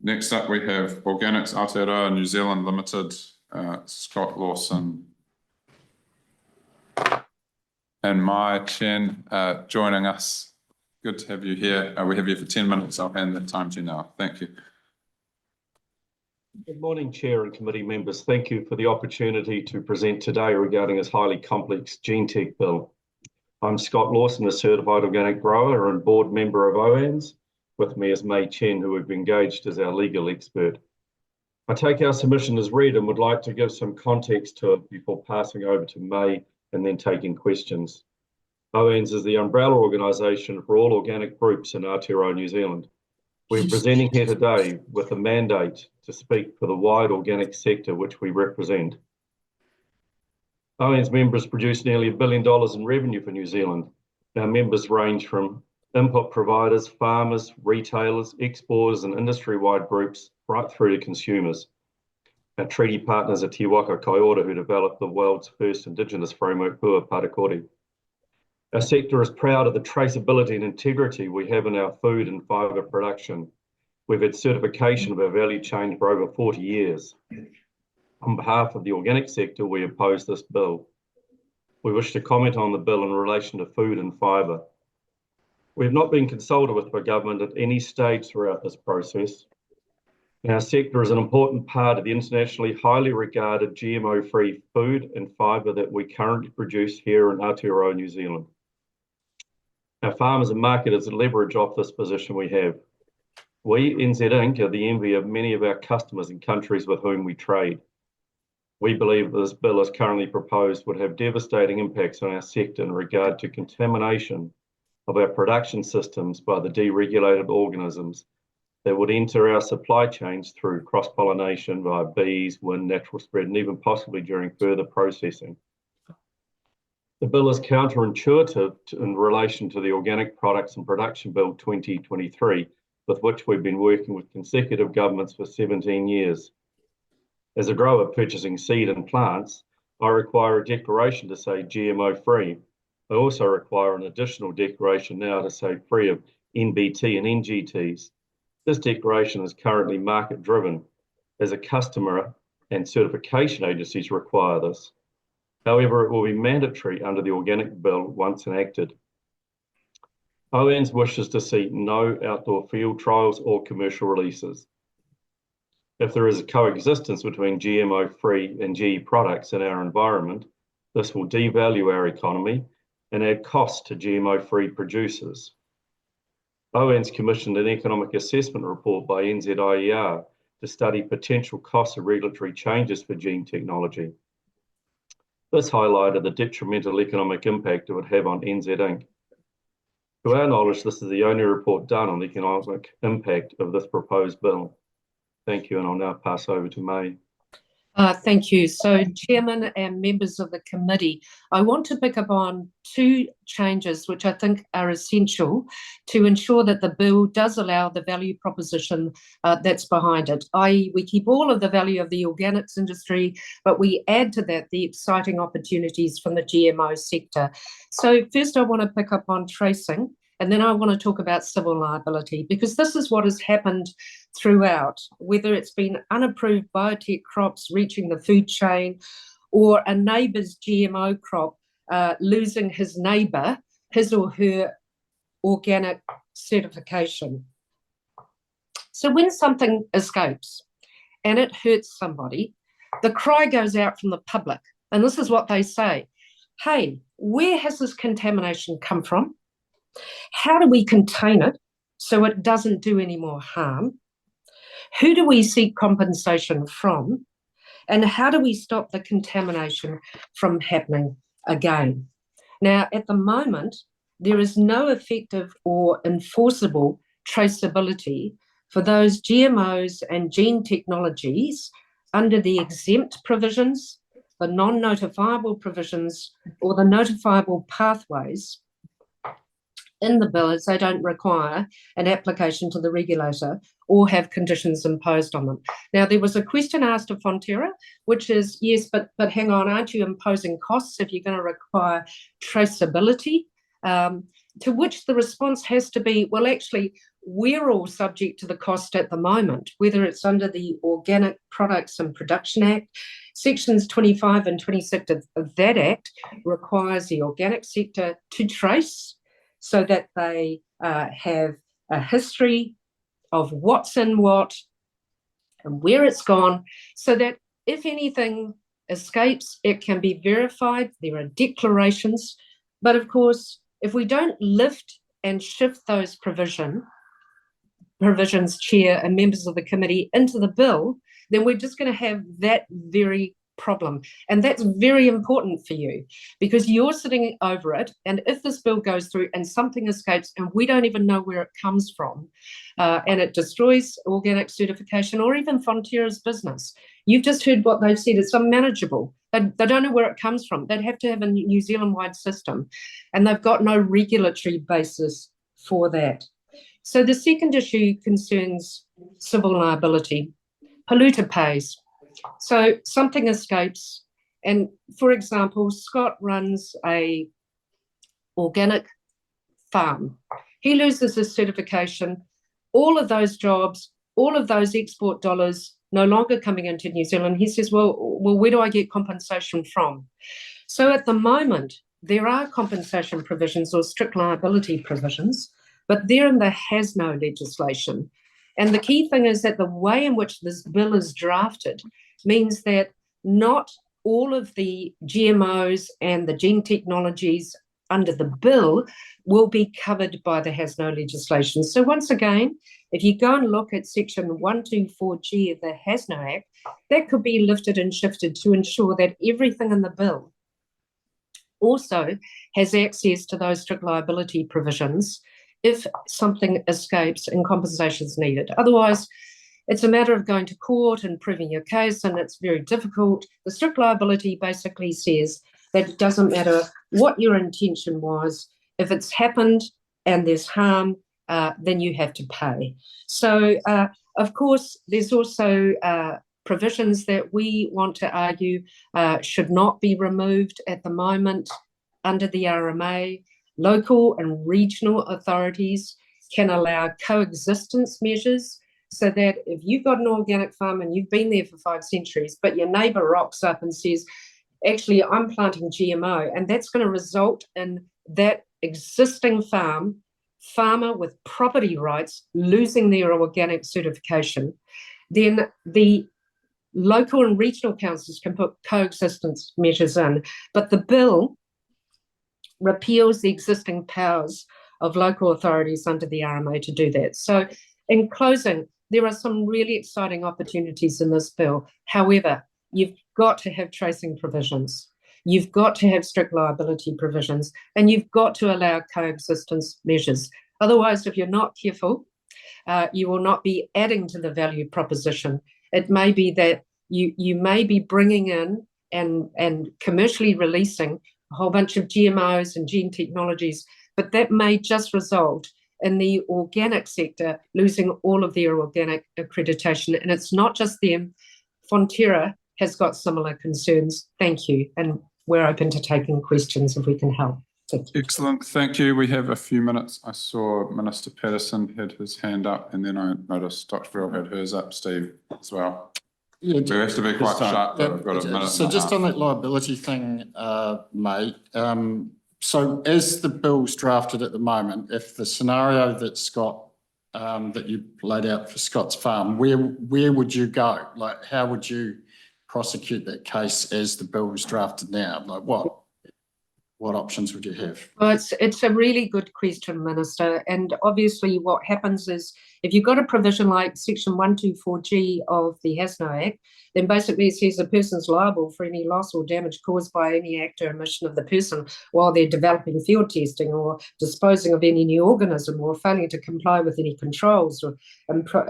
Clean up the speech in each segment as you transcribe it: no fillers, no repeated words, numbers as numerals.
Next up, we have Organics Aotearoa New Zealand Limited, Scott Lawson and Mai Chen joining us. Good to have you here. We have you for 10 minutes. I'll hand the time to you now. Thank you. Good morning, Chair and committee members. Thank you for the opportunity to present today regarding this highly complex gene tech bill. I'm Scott Lawson, a certified organic grower and board member of OANZ. With me is Mai Chen, who we've engaged as our legal expert. I take our submission as read and would like to give some context to it before passing over to Mai and then taking questions. OANZ is the umbrella organisation for all organic groups in Aotearoa, New Zealand. We're presenting here today with a mandate to speak for the wide organic sector which we represent. OANZ members produce nearly $1 billion in revenue for New Zealand. Our members range from input providers, farmers, retailers, exporters and industry-wide groups right through to consumers. Our treaty partners are Te Waka Kaiora, who developed the world's first Indigenous framework, Pua Parakori. Our sector is proud of the traceability and integrity we have in our food and fibre production. We've had certification of our value chain for over 40 years. On behalf of the organic sector, we oppose this bill. We wish to comment on the bill in relation to food and fibre. We have not been consulted with by government at any stage throughout this process. Our sector is an important part of the internationally highly regarded GMO-free food and fibre that we currently produce here in Aotearoa, New Zealand. Our farmers and marketers leverage off this position we have. We, NZ Inc., are the envy of many of our customers in countries with whom we trade. We believe this bill as currently proposed would have devastating impacts on our sector in regard to contamination of our production systems by the deregulated organisms that would enter our supply chains through cross-pollination via bees, wind, natural spread, and even possibly during further processing. The bill is counterintuitive in relation to the Organic Products and Production Bill 2023, with which we've been working with consecutive governments for 17 years. As a grower purchasing seed and plants, I require a declaration to say GMO-free. I also require an additional declaration now to say free of NBT and NGTs. This declaration is currently market-driven, as a customer and certification agencies require this. However, it will be mandatory under the Organic Bill once enacted. OANZ wishes to see no outdoor field trials or commercial releases. If there is a coexistence between GMO-free and GE products in our environment, this will devalue our economy and add costs to GMO-free producers. OANZ commissioned an economic assessment report by NZIER to study potential costs of regulatory changes for gene technology. This highlighted the detrimental economic impact it would have on NZ Inc. To our knowledge, this is the only report done on the economic impact of this proposed bill. Thank you, and I'll now pass over to Mai. Thank you. So, Chairman and members of the committee, I want to pick up on two changes which I think are essential to ensure that the bill does allow the value proposition that's behind it, i.e. we keep all of the value of the organics industry, but we add to that the exciting opportunities from the GMO sector. So first I want to pick up on tracing, and then I want to talk about civil liability, because this is what has happened throughout, whether it's been unapproved biotech crops reaching the food chain or a neighbour's GMO crop losing his neighbour, his or her organic certification. So when something escapes and it hurts somebody, the cry goes out from the public, and this is what they say: hey, where has this contamination come from? How do we contain it so it doesn't do any more harm? Who do we seek compensation from? And how do we stop the contamination from happening again? Now, at the moment, there is no effective or enforceable traceability for those GMOs and gene technologies under the exempt provisions, the non-notifiable provisions, or the notifiable pathways in the bill, as they don't require an application to the regulator or have conditions imposed on them. Now, there was a question asked of Fonterra, which is, yes, but hang on, aren't you imposing costs if you're going to require traceability? To which the response has to be, well, actually, we're all subject to the cost at the moment, whether it's under the Organic Products and Production Act. Sections 25 and 26 of that Act requires the organic sector to trace so that they have a history of what's in what and where it's gone, so that if anything escapes, it can be verified. There are declarations. But of course, if we don't lift and shift those provisions, Chair and members of the committee, into the bill, then we're just going to have that very problem. And that's very important for you because you're sitting over it. And if this bill goes through and something escapes and we don't even know where it comes from, and it destroys organic certification or even Fonterra's business, you've just heard what they've said. It's unmanageable. They don't know where it comes from. They'd have to have a New Zealand-wide system, and they've got no regulatory basis for that. So the second issue concerns civil liability. Polluter pays. So something escapes, and for example, Scott runs a organic farm. He loses his certification. All of those jobs, all of those export dollars no longer coming into New Zealand. He says, well, where do I get compensation from? So at the moment, there are compensation provisions or strict liability provisions, but they're in the has no legislation. And the key thing is that the way in which this bill is drafted means that not all of the GMOs and the gene technologies under the bill will be covered by the has no legislation. So once again, if you go and look at section 124G of the has no Act, that could be lifted and shifted to ensure that everything in the bill also has access to those strict liability provisions if something escapes and compensation is needed. Otherwise, it's a matter of going to court and proving your case, and it's very difficult. The strict liability basically says that it doesn't matter what your intention was. If it's happened and there's harm, then you have to pay. So, of course, there's also provisions that we want to argue should not be removed at the moment under the RMA. Local and regional authorities can allow coexistence measures so that if you've got an organic farm and you've been there for 5 centuries, but your neighbour rocks up and says, actually, I'm planting GMO, and that's going to result in that existing farmer with property rights losing their organic certification, then the local and regional councils can put coexistence measures in. But the bill repeals the existing powers of local authorities under the RMA to do that. So in closing, there are some really exciting opportunities in this bill. However, you've got to have tracing provisions. You've got to have strict liability provisions, and you've got to allow coexistence measures. Otherwise, if you're not careful, you will not be adding to the value proposition. It may be that you may be bringing in and commercially releasing a whole bunch of GMOs and gene technologies, but that may just result in the organic sector losing all of their organic accreditation. And it's not just them. Fonterra has got similar concerns. Thank you. And we're open to taking questions if we can help. Thank you. Excellent. Thank you. We have a few minutes. I saw Minister Patterson had his hand up, and then I noticed Dr. Frill had hers up, Steve, as well. Yeah, We have to be quite sharp, but we've got a minute. so just on that liability thing, mate, so as the bill's drafted at the moment, if the scenario that Scott, that you laid out for Scott's farm, where would you go? Like, how would you prosecute that case as the bill was drafted now? Like, what options would you have? Well, it's a really good question, Minister. And obviously what happens is if you've got a provision like section 124G of the HASNO Act, then basically it says the person's liable for any loss or damage caused by any act or omission of the person while they're developing field testing or disposing of any new organism or failing to comply with any controls or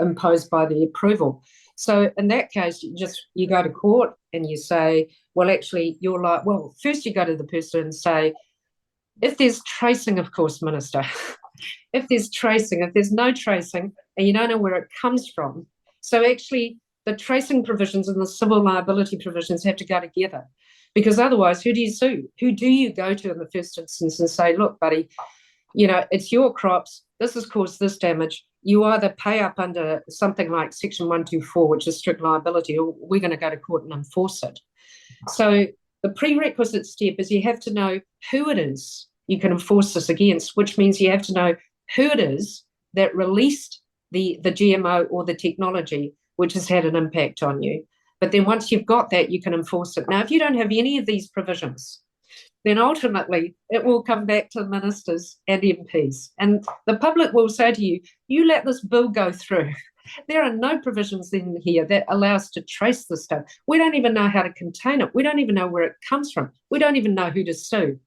imposed by the approval. So in that case, you go to court and you say, well, actually, you're like, well, first you go to the person and say, if there's tracing, of course, Minister, if there's tracing, if there's no tracing and you don't know where it comes from. So actually, the tracing provisions and the civil liability provisions have to go together because otherwise, who do you sue? Who do you go to in the first instance and say, look, buddy, you know, it's your crops. This has caused this damage. you either pay up under something like Section 124, which is strict liability, or we're going to go to court and enforce it. So the prerequisite step is you have to know who it is you can enforce this against, which means you have to know who it is that released the GMO or the technology which has had an impact on you. But then once you've got that, you can enforce it. Now, if you don't have any of these provisions, then ultimately it will come back to the ministers and MPs. And the public will say to you, you let this bill go through. There are no provisions in here that allow us to trace this stuff. We don't even know how to contain it. We don't even know where it comes from. We don't even know who to sue.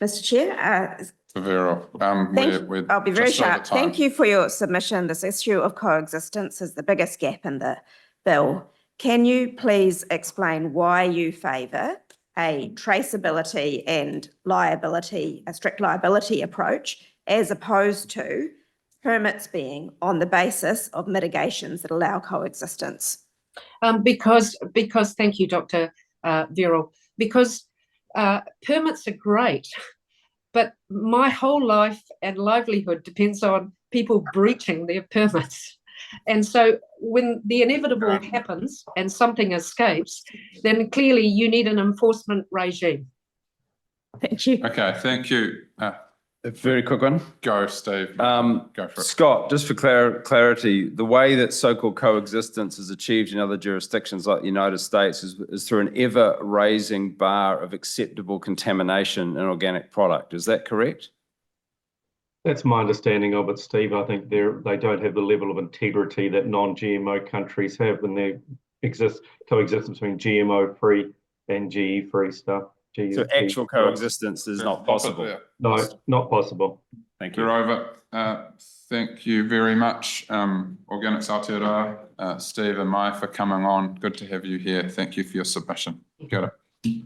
Mr. Chair, Vero, I'll be very sharp. Thank you for your submission. This issue of coexistence is the biggest gap in the bill. Can you please explain why you favour a traceability and liability, a strict liability approach, as opposed to permits being on the basis of mitigations that allow coexistence? Because thank you, Dr. Vero, because permits are great, but my whole life and livelihood depends on people breaching their permits. And so when the inevitable happens and something escapes, then clearly you need an enforcement regime. Thank you. Okay, thank you. A very quick one. Go, Steve. Go for it. Scott, just for clarity, the way that so-called coexistence is achieved in other jurisdictions like the United States is through an ever-raising bar of acceptable contamination in organic product. Is that correct? That's my understanding of it, Steve. I think they don't have the level of integrity that non-GMO countries have when they coexistence between GMO-free and GE-free stuff. So actual coexistence is not possible. No, not possible. Thank you. We're over. Thank you very much, Organics Aotearoa, Steve and Mai, for coming on. Good to have you here. Thank you for your submission. Got it.